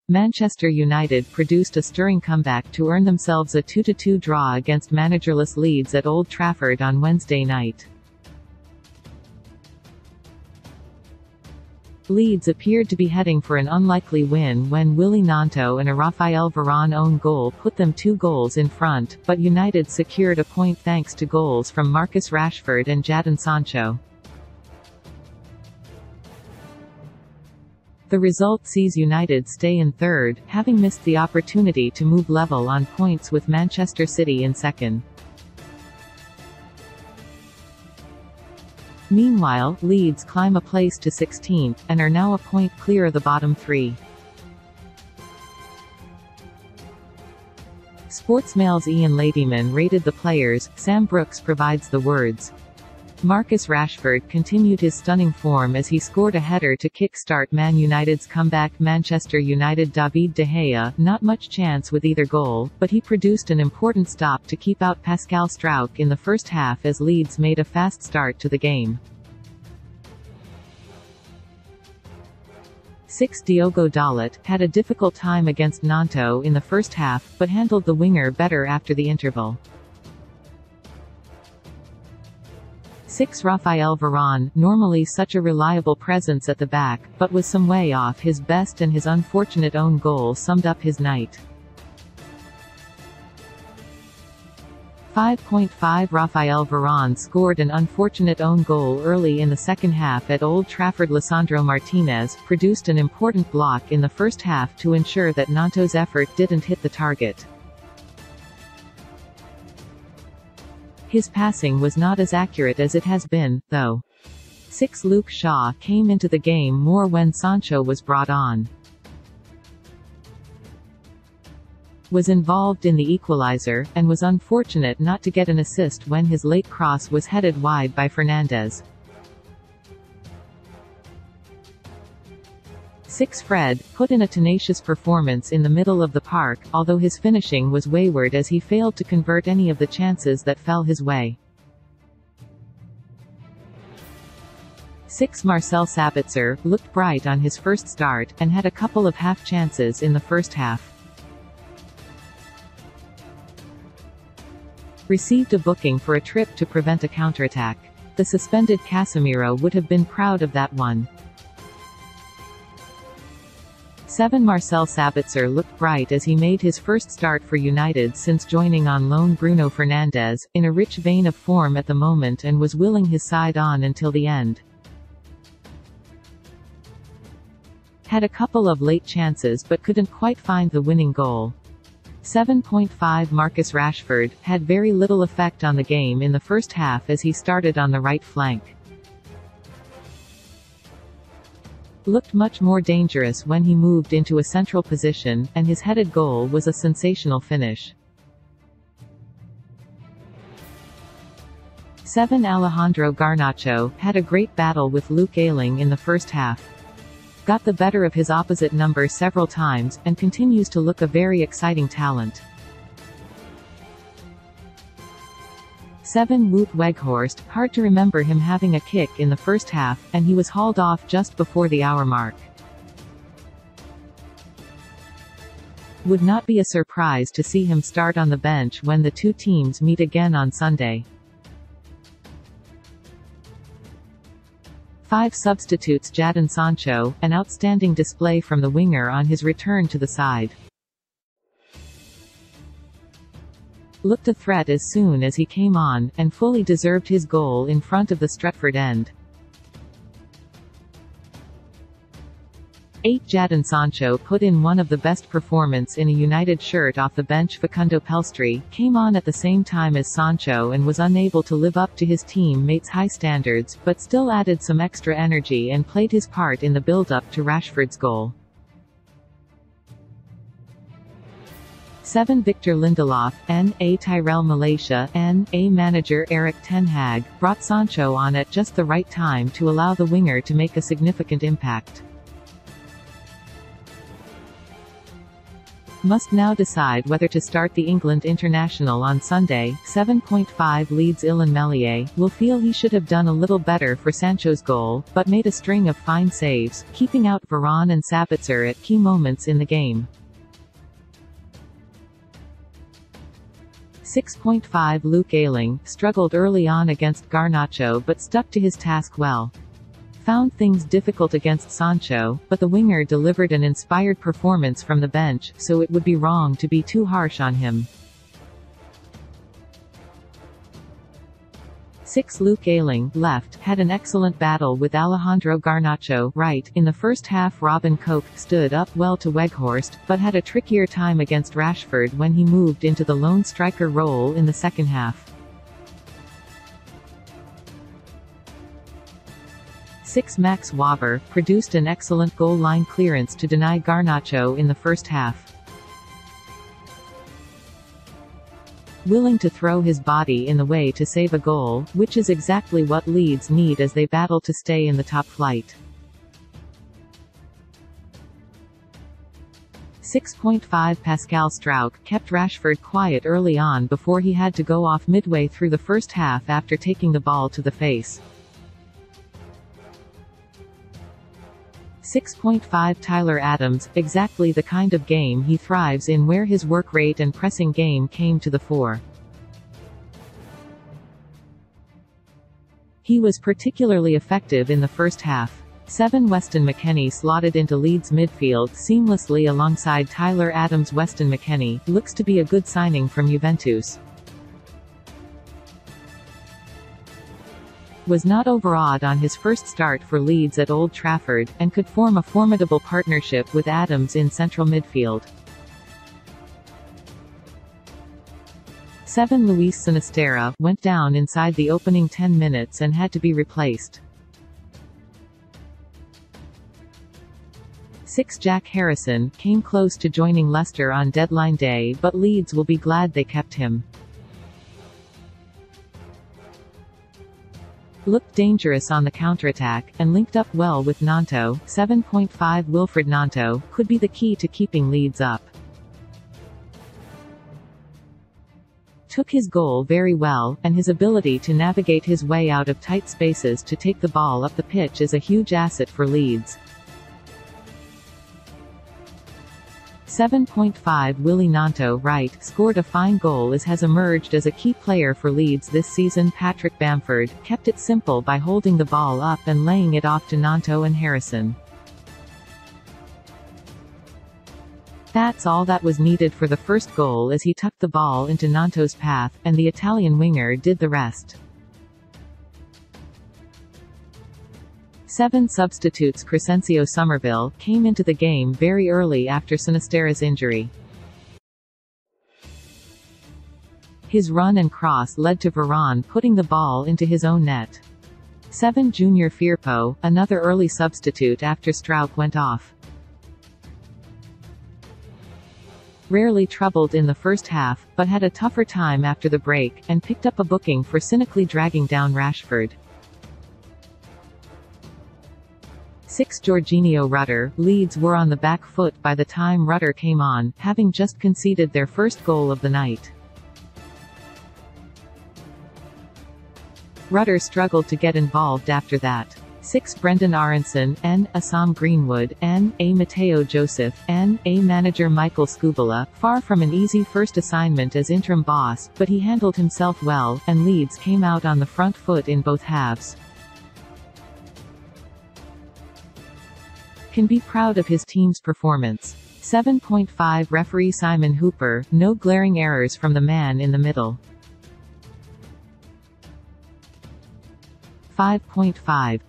Manchester United produced a stirring comeback to earn themselves a 2-2 draw against managerless Leeds at Old Trafford on Wednesday night. Leeds appeared to be heading for an unlikely win when Willy Gnonto and a Raphael Varane own goal put them 2 goals in front, but United secured a point thanks to goals from Marcus Rashford and Jadon Sancho. The result sees United stay in third, having missed the opportunity to move level on points with Manchester City in second. Meanwhile, Leeds climb a place to 16th, and are now a point clear of the bottom 3. Sportsmail's Ian Ladyman rated the players. Sam Brooks provides the words. Marcus Rashford continued his stunning form as he scored a header to kick-start Man United's comeback. Manchester United David De Gea, not much chance with either goal, but he produced an important stop to keep out Pascal Struijk in the first half as Leeds made a fast start to the game. 6 Diogo Dalot had a difficult time against Gnonto in the first half, but handled the winger better after the interval. 6 Raphael Varane, normally such a reliable presence at the back, but was some way off his best, and his unfortunate own goal summed up his night. 5.5 Raphael Varane scored an unfortunate own goal early in the second half at Old Trafford. Lisandro Martinez produced an important block in the first half to ensure that Gnonto's effort didn't hit the target. His passing was not as accurate as it has been, though. 6 Luke Shaw came into the game more when Sancho was brought on. Was involved in the equalizer, and was unfortunate not to get an assist when his late cross was headed wide by Fernandes. 6 Fred put in a tenacious performance in the middle of the park, although his finishing was wayward as he failed to convert any of the chances that fell his way. 6 Marcel Sabitzer looked bright on his first start, and had a couple of half chances in the first half. Received a booking for a trip to prevent a counterattack. The suspended Casemiro would have been proud of that one. 7 Marcel Sabitzer looked bright as he made his first start for United since joining on loan Bruno Fernandes, in a rich vein of form at the moment, and was willing his side on until the end. Had a couple of late chances but couldn't quite find the winning goal. 7.5 Marcus Rashford had very little effect on the game in the first half as he started on the right flank. Looked much more dangerous when he moved into a central position, and his headed goal was a sensational finish. 7 Alejandro Garnacho had a great battle with Luke Ayling in the first half. Got the better of his opposite number several times, and continues to look a very exciting talent. 7 Wout Weghorst, hard to remember him having a kick in the first half, and he was hauled off just before the hour mark. Would not be a surprise to see him start on the bench when the two teams meet again on Sunday. 5 substitutes Jadon Sancho, an outstanding display from the winger on his return to the side. Looked a threat as soon as he came on, and fully deserved his goal in front of the Stretford end. 8 Jadon Sancho put in one of the best performance in a United shirt off the bench. Facundo Pellistri came on at the same time as Sancho and was unable to live up to his teammates' high standards, but still added some extra energy and played his part in the build-up to Rashford's goal. 7 Victor Lindelof, N.A. Tyrell Malaysia, N.A. Manager Erik ten Hag, brought Sancho on at just the right time to allow the winger to make a significant impact. must now decide whether to start the England international on Sunday. 7.5 Leeds Ilan Meslier will feel he should have done a little better for Sancho's goal, but made a string of fine saves, keeping out Varane and Sabitzer at key moments in the game. 6.5 Luke Ayling struggled early on against Garnacho but stuck to his task well. Found things difficult against Sancho, but the winger delivered an inspired performance from the bench, so it would be wrong to be too harsh on him. 6 Luke Ayling, left, had an excellent battle with Alejandro Garnacho, right. In the first half Robin Koch stood up well to Weghorst, but had a trickier time against Rashford when he moved into the lone striker role in the second half. 6 Max Waber produced an excellent goal line clearance to deny Garnacho in the first half. Willing to throw his body in the way to save a goal, which is exactly what Leeds need as they battle to stay in the top flight. 6.5 Pascal Struijk kept Rashford quiet early on before he had to go off midway through the first half after taking the ball to the face. 6.5 Tyler Adams, exactly the kind of game he thrives in where his work rate and pressing game came to the fore. He was particularly effective in the first half. 7 Weston McKennie slotted into Leeds midfield seamlessly alongside Tyler Adams. Weston McKennie looks to be a good signing from Juventus. Was not overawed on his first start for Leeds at Old Trafford, and could form a formidable partnership with Adams in central midfield. 7 Luis Sinisterra went down inside the opening 10 minutes and had to be replaced. 6 Jack Harrison came close to joining Leicester on deadline day, but Leeds will be glad they kept him. Looked dangerous on the counterattack, and linked up well with Nanto. 7.5 Wilfried Nanto could be the key to keeping Leeds up. Took his goal very well, and his ability to navigate his way out of tight spaces to take the ball up the pitch is a huge asset for Leeds. 7.5 Willy Nanto, right, scored a fine goal as has emerged as a key player for Leeds this season. Patrick Bamford kept it simple by holding the ball up and laying it off to Nanto and Harrison. That's all that was needed for the first goal as he tucked the ball into Nanto's path, and the Italian winger did the rest. 7 substitutes. Crescencio Somerville came into the game very early after Sinisterra's injury. His run and cross led to Varane putting the ball into his own net. 7 Junior Firpo, another early substitute after Struijk went off. Rarely troubled in the first half, but had a tougher time after the break, and picked up a booking for cynically dragging down Rashford. 6 Jorginho Rutter, Leeds were on the back foot by the time Rutter came on, having just conceded their first goal of the night. Rutter struggled to get involved after that. 6 Brendan Aronson, N. Assam Greenwood, N. A. Mateo Joseph, N. A. Manager Michael Skubala, far from an easy first assignment as interim boss, but he handled himself well, and Leeds came out on the front foot in both halves. Can be proud of his team's performance. 7.5 Referee Simon Hooper, no glaring errors from the man in the middle. 5.5